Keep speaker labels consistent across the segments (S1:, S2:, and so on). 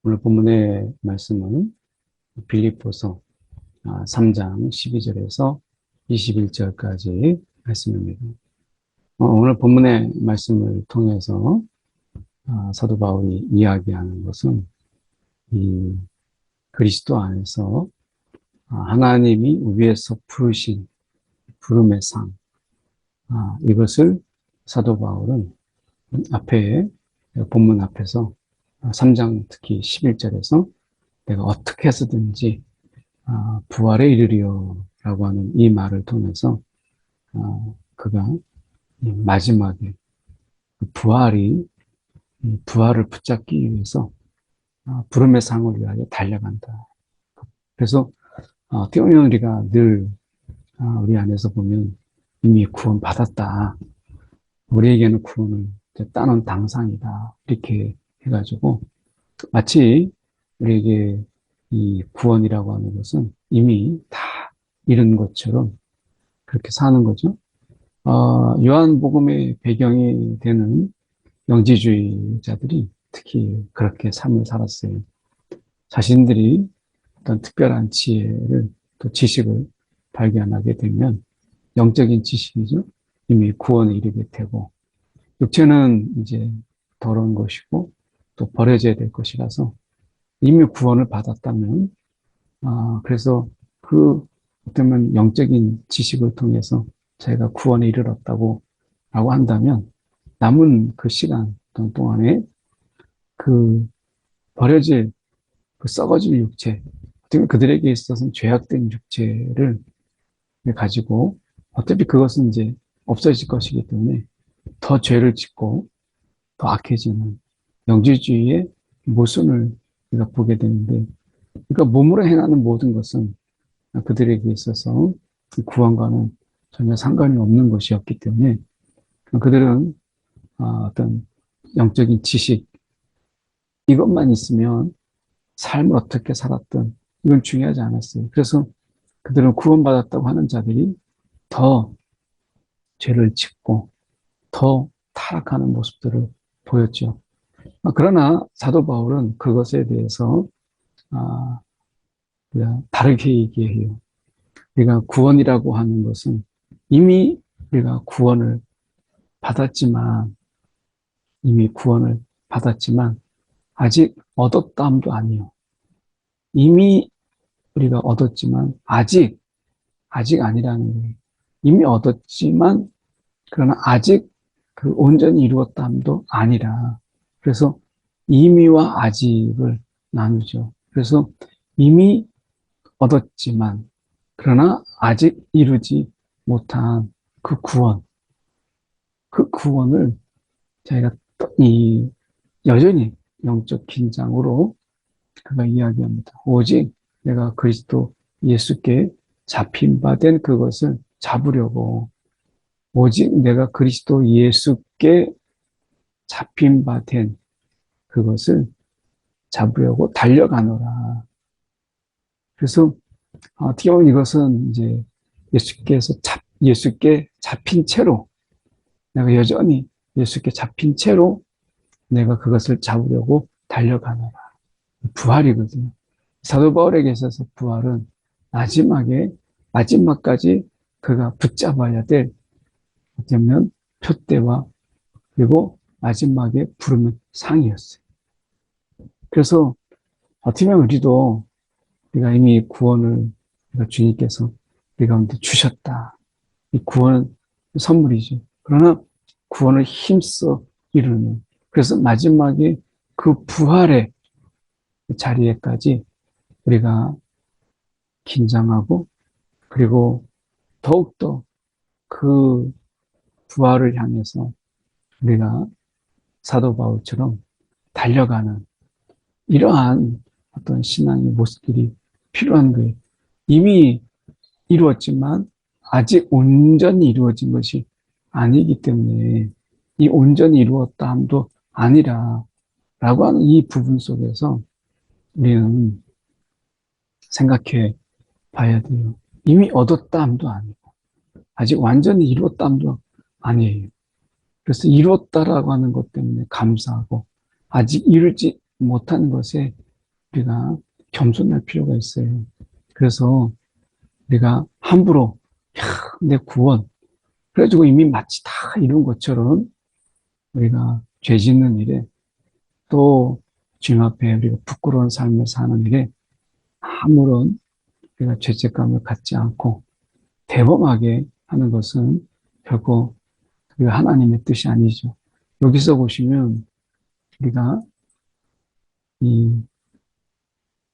S1: 오늘 본문의 말씀은 빌립보서 3장 12절에서 21절까지 말씀입니다. 오늘 본문의 말씀을 통해서 사도 바울이 이야기하는 것은 이 그리스도 안에서 하나님이 위에서 부르신 부름의 상, 이것을 사도 바울은 앞에 본문 앞에서 3장 특히 11절에서 내가 어떻게 해서든지 부활에 이르리요 라고 하는 이 말을 통해서 그가 마지막에 부활을 붙잡기 위해서 부름의 상을 위하여 달려간다. 그래서 어떻게 보면 우리가 늘 우리 안에서 보면 이미 구원 받았다. 우리에게는 구원을 따놓은 당상이다. 이렇게 해가지고 마치 우리에게 이 구원이라고 하는 것은 이미 다 이룬 것처럼 그렇게 사는 거죠. 요한복음의 배경이 되는 영지주의자들이 특히 그렇게 삶을 살았어요. 자신들이 어떤 특별한 지혜를 또 지식을 발견하게 되면 영적인 지식이죠. 이미 구원에 이르게 되고 육체는 이제 더러운 것이고 또 버려져야 될 것이라서 이미 구원을 받았다면 그래서 그 어쩌면 영적인 지식을 통해서 자기가 구원에 이르렀다고 라고 한다면 남은 그 시간 동안에 그 버려질 그 썩어질 육체, 어쩌면 그들에게 있어서는 죄악된 육체를 가지고 어차피 그것은 이제 없어질 것이기 때문에 더 죄를 짓고 더 악해지는 영지주의의 모순을 우리가 보게 되는데, 그러니까 몸으로 행하는 모든 것은 그들에게 있어서 구원과는 전혀 상관이 없는 것이었기 때문에 그들은 어떤 영적인 지식 이것만 있으면 삶을 어떻게 살았든 이건 중요하지 않았어요. 그래서 그들은 구원받았다고 하는 자들이 더 죄를 짓고 더 타락하는 모습들을 보였죠. 그러나 사도 바울은 그것에 대해서 다르게 얘기해요. 우리가 구원이라고 하는 것은 이미 우리가 받았지만 이미 구원을 받았지만 아직 얻었다함도 아니요. 이미 우리가 얻었지만 아직 아니라는 거예요. 이미 얻었지만 그러나 아직 그 온전히 이루었다함도 아니라 그래서 이미와 아직을 나누죠. 그래서 이미 얻었지만 그러나 아직 이루지 못한 그 구원을 자기가 여전히 영적 긴장으로 그가 이야기합니다. 오직 내가 그리스도 예수께 잡힌 바 된 그것을 잡으려고 오직 내가 그리스도 예수께 잡힌 바 된 그것을 잡으려고 달려가노라. 그래서 어떻게 보면 이것은 이제 예수께 잡힌 채로 내가 여전히 예수께 잡힌 채로 내가 그것을 잡으려고 달려가노라. 부활이거든요. 사도 바울에게 있어서 부활은 마지막까지 그가 붙잡아야 될 어쩌면 표대와 그리고 마지막에 부르는 상이었어요. 그래서 어떻게 보면 우리가 이미 구원을 주님께서 우리 가운데 주셨다. 이 구원은 선물이죠. 그러나 구원을 힘써 이루는 그래서 마지막에 그 부활의 자리에까지 우리가 긴장하고 그리고 더욱더 그 부활을 향해서 우리가 사도 바울처럼 달려가는 이러한 어떤 신앙의 모습들이 필요한 거예요. 이미 이루었지만 아직 온전히 이루어진 것이 아니기 때문에 이 온전히 이루었다 함도 아니라 라고 하는 이 부분 속에서 우리는 생각해 봐야 돼요. 이미 얻었다 함도 아니고 아직 완전히 이루었다 함도 아니에요. 그래서 이루었다라고 하는 것 때문에 감사하고 아직 이루지 못한 것에 우리가 겸손할 필요가 있어요. 그래서 우리가 함부로 야, 내 구원 그래가지고 이미 마치 다 이룬 것처럼 우리가 죄 짓는 일에 또 주님 앞에 우리가 부끄러운 삶을 사는 일에 아무런 우리가 죄책감을 갖지 않고 대범하게 하는 것은 결코 우리가 하나님의 뜻이 아니죠. 여기서 보시면 우리가 이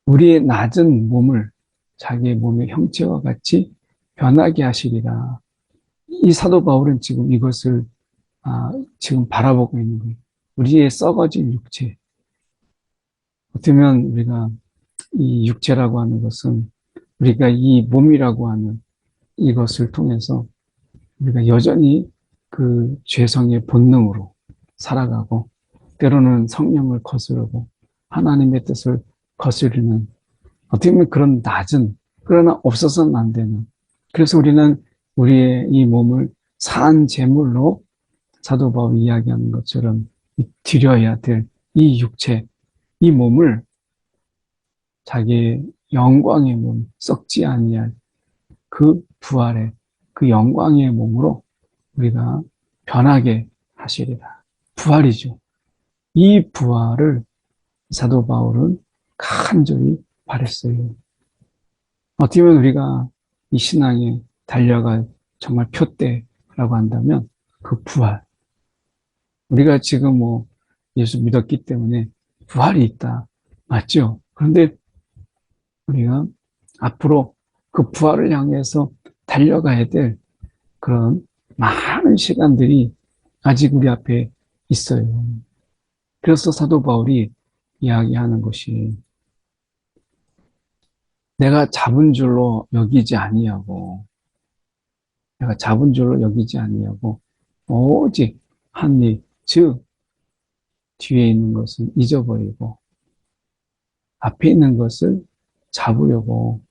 S1: 우리의 낮은 몸을 자기의 몸의 형체와 같이 변하게 하시리라. 이 사도 바울은 지금 이것을 지금 바라보고 있는 거예요. 우리의 썩어진 육체. 어쩌면 우리가 이 육체라고 하는 것은 우리가 이 몸이라고 하는 이것을 통해서 우리가 여전히 그 죄성의 본능으로 살아가고 때로는 성령을 거스르고 하나님의 뜻을 거스르는 어떻게 보면 그런 낮은 그러나 없어서는 안 되는 그래서 우리는 우리의 이 몸을 산 제물로 사도 바울이 이야기하는 것처럼 드려야 될 이 육체, 이 몸을 자기의 영광의 몸, 썩지 아니할 그 부활의 그 영광의 몸으로 우리가 변하게 하시리라. 부활이죠. 이 부활을 사도 바울은 간절히 바랬어요. 어떻게 보면 우리가 이 신앙에 달려갈 정말 표대라고 한다면 그 부활. 우리가 지금 뭐 예수 믿었기 때문에 부활이 있다. 맞죠? 그런데 우리가 앞으로 그 부활을 향해서 달려가야 될 그런 많은 시간들이 아직 우리 앞에 있어요. 그래서 사도 바울이 이야기하는 것이 내가 잡은 줄로 여기지 아니하고 내가 잡은 줄로 여기지 아니하고 오직 한 일, 즉 뒤에 있는 것은 잊어버리고 앞에 있는 것을 잡으려고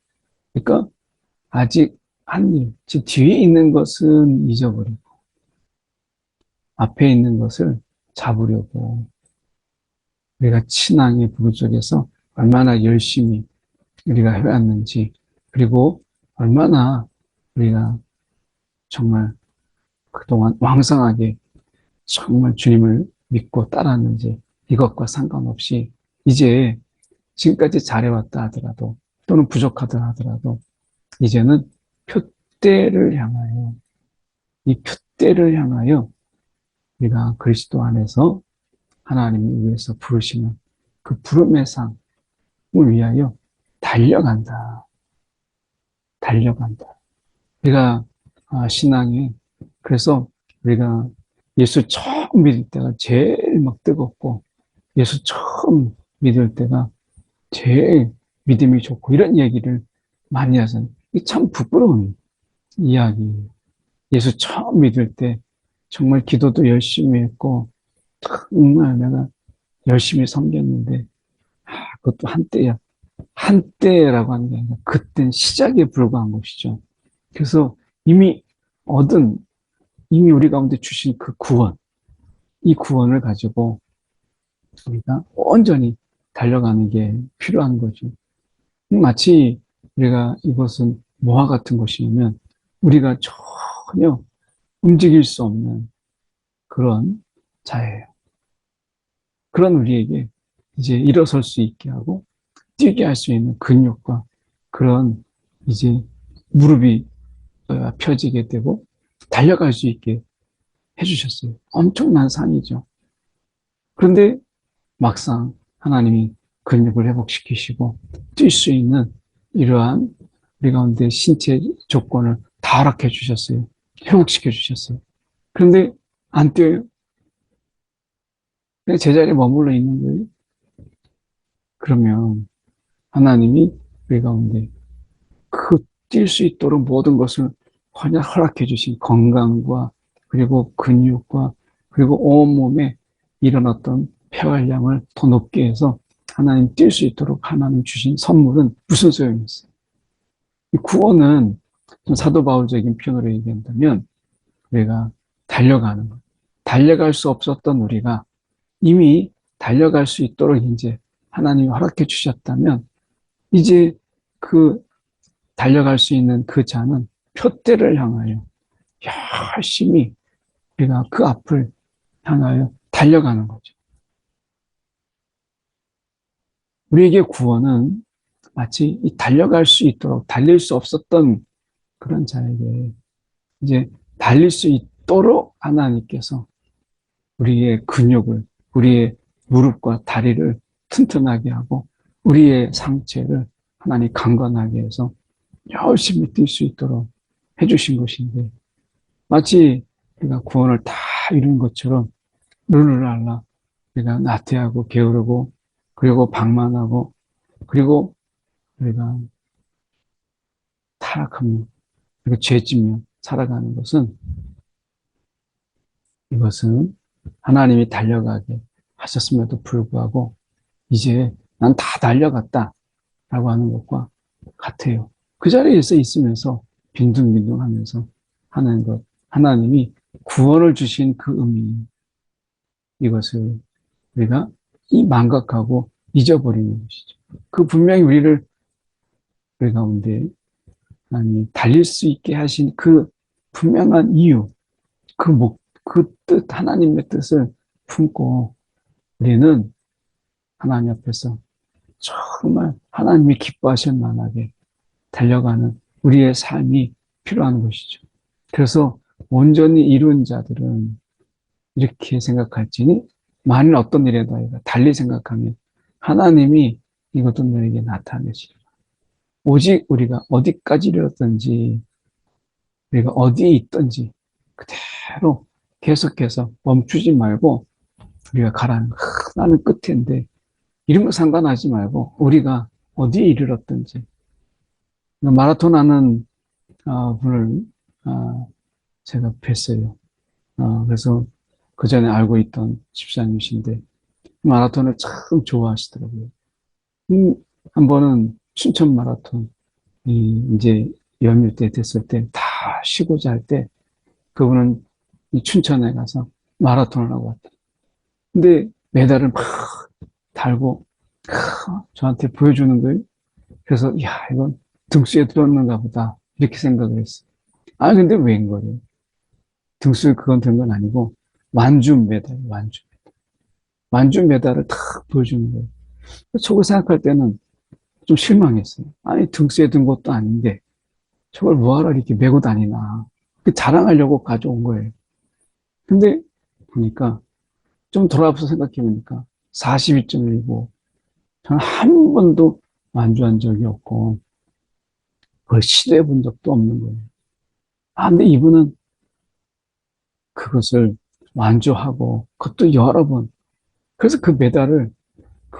S1: 그러니까 아직 한 일, 즉 뒤에 있는 것은 잊어버리고 앞에 있는 것을 잡으려고 우리가 신앙의 부르 속에서 얼마나 열심히 우리가 해왔는지 그리고 얼마나 우리가 정말 그동안 왕성하게 정말 주님을 믿고 따랐는지 이것과 상관없이 이제 지금까지 잘해왔다 하더라도 또는 부족하다 하더라도 이제는 표대를 향하여 이 표대를 향하여 우리가 그리스도 안에서 하나님을 위해서 부르시는 그 부름의 상을 위하여 달려간다. 달려간다. 우리가 신앙에 그래서 우리가 예수 처음 믿을 때가 제일 막 뜨겁고 예수 처음 믿을 때가 제일 믿음이 좋고 이런 얘기를 많이 하잖아요. 이게 참 부끄러운 이야기예요. 예수 처음 믿을 때 정말 기도도 열심히 했고 정말 내가 열심히 섬겼는데 그것도 한때야. 한때라고 하는 게 아니라 그땐 시작에 불과한 것이죠. 그래서 이미 얻은 이미 우리 가운데 주신 그 구원 이 구원을 가지고 우리가 온전히 달려가는 게 필요한 거죠. 마치 우리가 이것은 뭐와 같은 것이냐면 우리가 전혀 움직일 수 없는 그런 자예요. 그런 우리에게 이제 일어설 수 있게 하고 뛰게 할 수 있는 근육과 그런 이제 무릎이 펴지게 되고 달려갈 수 있게 해주셨어요. 엄청난 상이죠. 그런데 막상 하나님이 근육을 회복시키시고 뛸 수 있는 이러한 우리 가운데 신체 조건을 다 허락해 주셨어요. 회복시켜 주셨어요. 그런데 안 뛰어요. 그냥 제자리에 머물러 있는 거예요. 그러면 하나님이 우리 가운데 그 뛸 수 있도록 모든 것을 그냥 허락해 주신 건강과 그리고 근육과 그리고 온몸에 이런 어떤 폐활량을 더 높게 해서 하나님 뛸 수 있도록 하나님 주신 선물은 무슨 소용이 있어요? 이 구원은 좀 사도 바울적인 표현으로 얘기한다면 우리가 달려가는 것. 달려갈 수 없었던 우리가 이미 달려갈 수 있도록 이제 하나님이 허락해 주셨다면 이제 그 달려갈 수 있는 그 자는 표대를 향하여 열심히 우리가 그 앞을 향하여 달려가는 거죠. 우리에게 구원은 마치 달려갈 수 있도록 달릴 수 없었던 그런 자에게 이제 달릴 수 있도록 하나님께서 우리의 근육을, 우리의 무릎과 다리를 튼튼하게 하고 우리의 상체를 하나님 강건하게 해서 열심히 뛸 수 있도록 해주신 것인데 마치 우리가 구원을 다 이룬 것처럼 룰루랄라 우리가 나태하고 게으르고 그리고 방만하고 그리고 우리가 타락하며 그리고 죄지며 살아가는 것은 이것은 하나님이 달려가게 하셨음에도 불구하고 이제 난 다 달려갔다라고 하는 것과 같아요. 그 자리에서 있으면서 빈둥빈둥하면서 하는 것, 하나님이 구원을 주신 그 의미, 이것을 우리가 망각하고 잊어버리는 것이죠. 그 분명히 우리 가운데 하나님이 달릴 수 있게 하신 그 분명한 이유, 그 뜻, 하나님의 뜻을 품고 우리는 하나님 앞에서 정말 하나님이 기뻐하실 만하게 달려가는 우리의 삶이 필요한 것이죠. 그래서 온전히 이룬 자들은 이렇게 생각할지니 만일 어떤 일에도 달리 생각하면 하나님이 이것도 너에게 나타내시리라. 오직 우리가 어디까지 이르렀든지 우리가 어디에 있든지 그대로 계속해서 멈추지 말고 우리가 가라는 거야. 나는 끝인데 이런 거 상관하지 말고 우리가 어디에 이르렀든지 마라톤 하는 분을 제가 뵀어요. 그래서 그 전에 알고 있던 집사님이신데 마라톤을 참 좋아하시더라고요. 한 번은 춘천 마라톤 이제 연휴 때 됐을 때 다 쉬고자 할 때 그분은 춘천에 가서 마라톤을 하고 왔다. 근데 메달을 막 달고 저한테 보여주는 거예요. 그래서 야 이건 등수에 들었는가 보다 이렇게 생각을 했어요. 근데 웬 거예요? 등수에 그건 든 건 아니고 완주 메달, 완주 메달을 탁 보여주는 거예요. 저걸 생각할 때는 좀 실망했어요. 등수에 든 것도 아닌데 저걸 뭐하러 이렇게 메고 다니나. 자랑하려고 가져온 거예요. 근데 보니까 좀 돌아서 생각해 보니까 42.19 저는 한 번도 완주한 적이 없고 그걸 시도해 본 적도 없는 거예요. 근데 이분은 그것을 완주하고 그것도 여러 번 그래서 그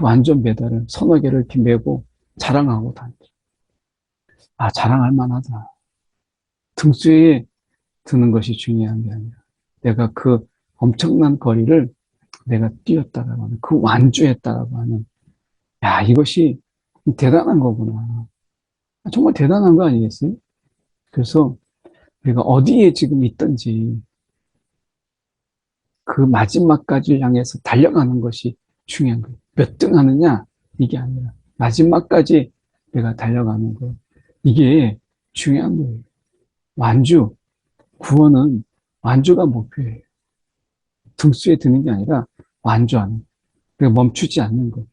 S1: 완전 메달을 서너 개를 이렇게 메고 자랑하고 다니죠. 자랑할 만하다. 등수에 드는 것이 중요한 게 아니라 내가 그 엄청난 거리를 내가 뛰었다라고 하는 그 완주했다라고 하는 이것이 대단한 거구나. 정말 대단한 거 아니겠어요? 그래서 우리가 어디에 지금 있든지 그 마지막까지 향해서 달려가는 것이 중요한 거예요. 몇 등 하느냐 이게 아니라 마지막까지 내가 달려가는 거 이게 중요한 거예요. 완주, 구원은 완주가 목표예요. 등수에 드는 게 아니라 완주하는, 우리가 멈추지 않는 것.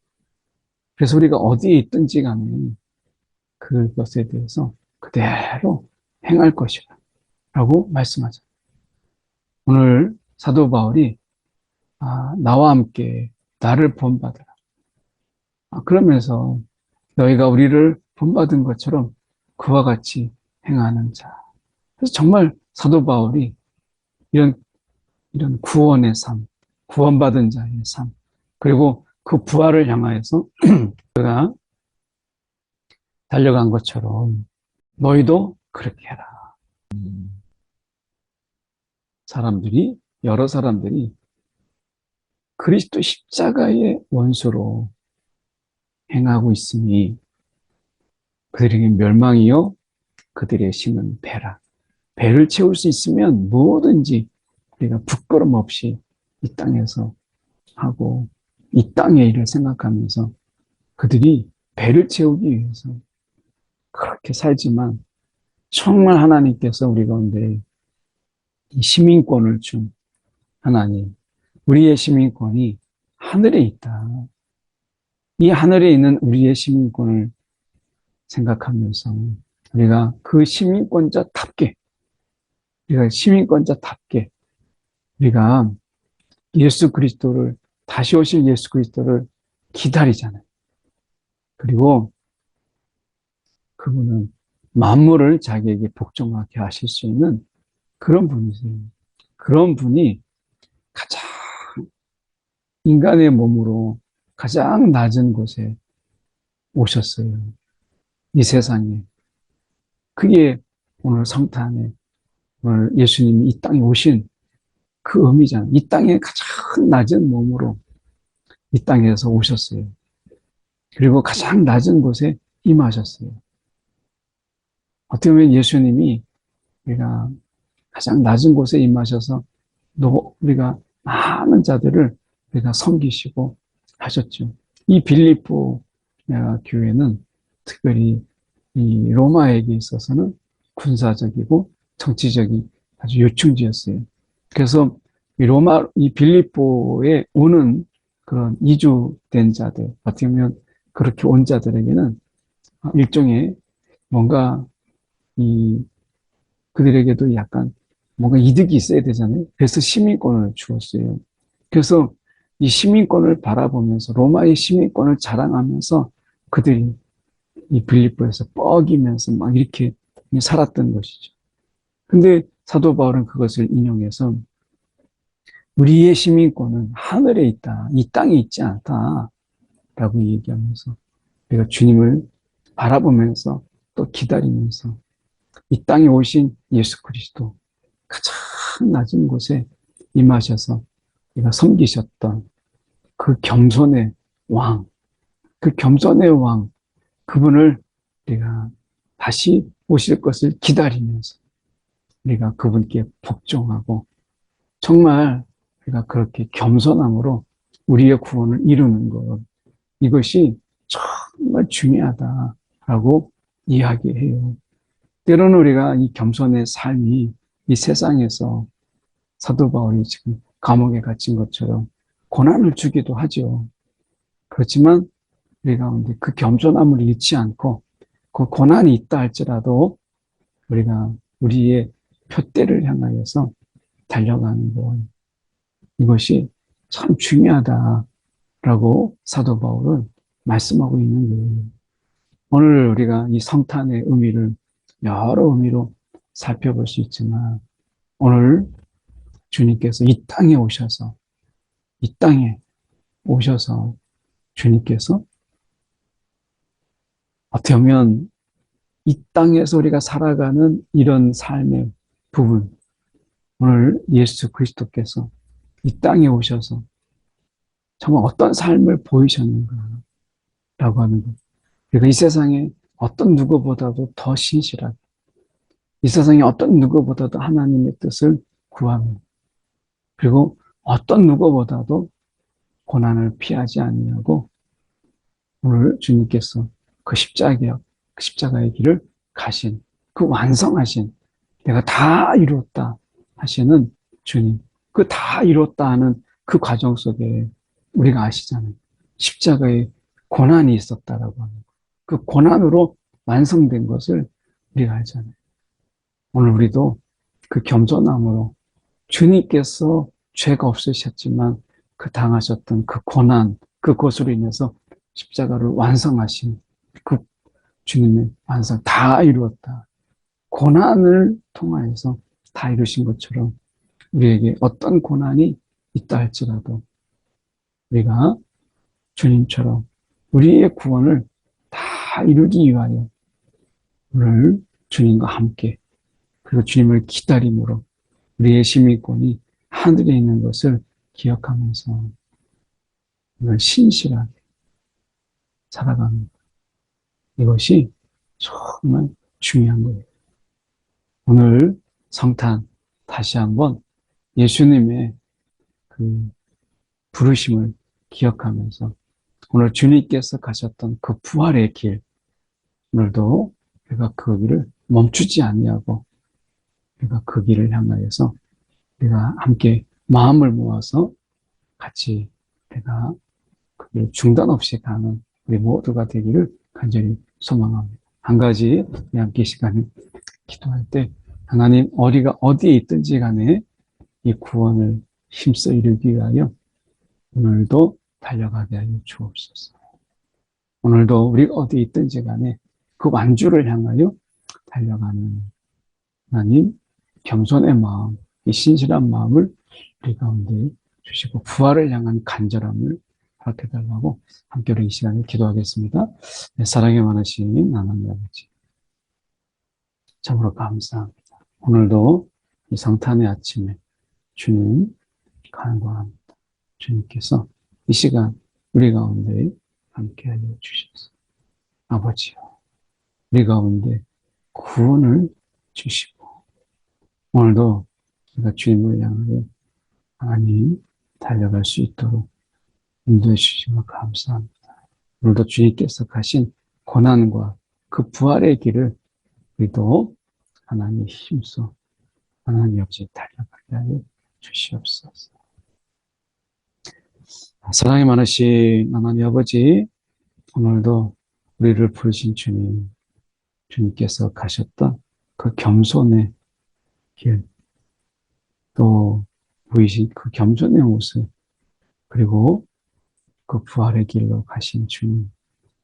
S1: 그래서 우리가 어디에 있든지 간에 그것에 대해서 그대로 행할 것이라 라고 말씀하죠. 오늘 사도 바울이 나와 함께 나를 본받으라. 그러면서 너희가 우리를 본받은 것처럼 그와 같이 행하는 자. 그래서 정말 사도 바울이 이런 구원의 삶, 구원받은 자의 삶, 그리고 그 부활을 향하여서 그가 달려간 것처럼 너희도 그렇게 해라. 여러 사람들이 그리스도 십자가의 원수로 행하고 있으니 그들에게 멸망이요 그들의 신은 배라. 배를 채울 수 있으면 뭐든지 우리가 부끄럼 없이 이 땅에서 하고 이 땅의 일을 생각하면서 그들이 배를 채우기 위해서 그렇게 살지만 정말 하나님께서 우리 가운데 이 시민권을 준 하나님, 우리의 시민권이 하늘에 있다. 이 하늘에 있는 우리의 시민권을 생각하면서 우리가 그 시민권자답게, 우리가 시민권자답게 우리가 예수 그리스도를, 다시 오실 예수 그리스도를 기다리잖아요. 그리고 그분은 만물을 자기에게 복종하게 하실 수 있는 그런 분이세요. 그런 분이 가장 인간의 몸으로 가장 낮은 곳에 오셨어요. 이 세상에. 그게 오늘 성탄에 오늘 예수님이 이 땅에 오신 그 의미잖아요. 이 땅에 가장 낮은 몸으로 이 땅에서 오셨어요. 그리고 가장 낮은 곳에 임하셨어요. 어떻게 보면 예수님이 우리가 가장 낮은 곳에 임하셔서 우리가 많은 자들을 우리가 섬기시고 하셨죠. 이 빌립보 교회는 특별히 이 로마에게 있어서는 군사적이고 정치적인 아주 요충지였어요. 그래서 이 빌립보에 오는 그런 이주된 자들, 어떻게 보면 그렇게 온 자들에게는 일종의 뭔가 이 그들에게도 약간 뭔가 이득이 있어야 되잖아요. 그래서 시민권을 주었어요. 그래서 이 시민권을 바라보면서 로마의 시민권을 자랑하면서 그들이 이 빌립보에서 뻐기면서 막 이렇게 살았던 것이죠. 근데 사도 바울은 그것을 인용해서 우리의 시민권은 하늘에 있다. 이 땅에 있지 않다. 라고 얘기하면서 우리가 주님을 바라보면서 또 기다리면서 이 땅에 오신 예수 그리스도 가장 낮은 곳에 임하셔서 우리가 섬기셨던 그 겸손의 왕, 그 겸손의 왕, 그분을 우리가 다시 오실 것을 기다리면서 우리가 그분께 복종하고 정말 우리가 그렇게 겸손함으로 우리의 구원을 이루는 것, 이것이 정말 중요하다라고 이야기해요. 때로는 우리가 이 겸손의 삶이 이 세상에서 사도 바울이 지금 감옥에 갇힌 것처럼 고난을 주기도 하죠. 그렇지만 우리 가운데 그 겸손함을 잃지 않고 그 고난이 있다 할지라도 우리가 우리의 표대를 향하여서 달려가는 것, 이것이 참 중요하다라고 사도 바울은 말씀하고 있는 거예요. 오늘 우리가 이 성탄의 의미를 여러 의미로 살펴볼 수 있지만 오늘 주님께서 이 땅에 오셔서 주님께서 어떻게 보면 이 땅에서 우리가 살아가는 이런 삶의 부분, 오늘 예수 그리스도께서 이 땅에 오셔서 정말 어떤 삶을 보이셨는가라고 하는 것. 그리고 이 세상에 어떤 누구보다도 더 신실하게, 이 세상에 어떤 누구보다도 하나님의 뜻을 구하며, 그리고 어떤 누구보다도 고난을 피하지 아니하고 오늘 주님께서 그 십자가의 길을 가신, 그 완성하신, 내가 다 이루었다 하시는 주님, 그 다 이뤘다 하는 그 과정 속에 우리가 아시잖아요. 십자가에 고난이 있었다라고 하는 거. 그 고난으로 완성된 것을 우리가 알잖아요. 오늘 우리도 그 겸손함으로 주님께서 죄가 없으셨지만 그 당하셨던 그 고난, 그것으로 인해서 십자가를 완성하신 그 주님의 완성, 다 이루었다. 고난을 통하여서 다 이루신 것처럼 우리에게 어떤 고난이 있다 할지라도 우리가 주님처럼 우리의 구원을 다 이루기 위하여 오늘 주님과 함께 그리고 주님을 기다림으로 우리의 시민권이 하늘에 있는 것을 기억하면서 오늘 신실하게 살아가는 것. 이것이 정말 중요한 거예요. 오늘 성탄 다시 한번 예수님의 그 부르심을 기억하면서 오늘 주님께서 가셨던 그 부활의 길, 오늘도 우리가 그 길을 멈추지 아니하고 우리가 그 길을 향하여서 우리가 함께 마음을 모아서 같이 내가 그 길을 중단 없이 가는 우리 모두가 되기를 간절히 소망합니다. 한 가지 우리 함께 시간에 기도할 때 하나님 우리가 어디에 있든지 간에 이 구원을 힘써 이루기 위하여 오늘도 달려가게 하여 주옵소서. 오늘도 우리가 어디에 있든지 간에 그 완주를 향하여 달려가는 하나님 겸손의 마음, 이 신실한 마음을 우리 가운데 주시고 부활을 향한 간절함을 허락해달라고 함께 우리 이 시간에 기도하겠습니다. 네, 사랑이 많으신 하나님 아버지 참으로 감사합니다. 오늘도 이 성탄의 아침에 주님 간구합니다. 주님께서 이 시간 우리 가운데 함께하여 주셔서 아버지요 우리 가운데 구원을 주시고 오늘도 우리가 주님을 향하여 하나님 달려갈 수 있도록 인도해 주시면 감사합니다. 오늘도 주님께서 가신 고난과 그 부활의 길을 우리도 하나님 힘써 하나님 아버지 달려가게 하여 주시옵소서. 사랑이 많으신 하나님 아버지 오늘도 우리를 부르신 주님 주님께서 가셨던 그 겸손의 길 또 보이신 그 겸손의 모습 그리고 그 부활의 길로 가신 주님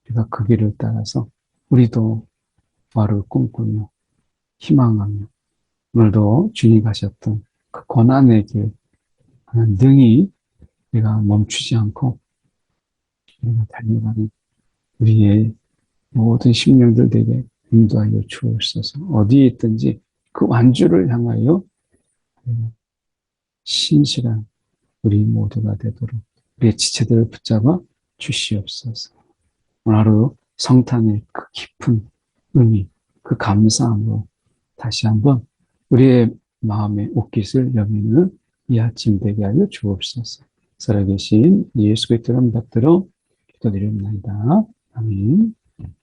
S1: 우리가 그 길을 따라서 우리도 부활을 꿈꾸며 희망하며 오늘도 주님 가셨던 그 고난의 길 능히 우리가 멈추지 않고 우리가 달려가는 우리의 모든 심령들 되게 인도하여 주옵소서. 어디에 있든지 그 완주를 향하여 신실한 우리 모두가 되도록 우리의 지체들을 붙잡아 주시옵소서. 오늘 하루 성탄의 그 깊은 의미, 그 감사함으로 다시 한번 우리의 마음의 옷깃을 여미는 이 아침 되게 하여 주옵소서. 살아계신 예수 그리스도를 받들어 기도드립니다. 아멘.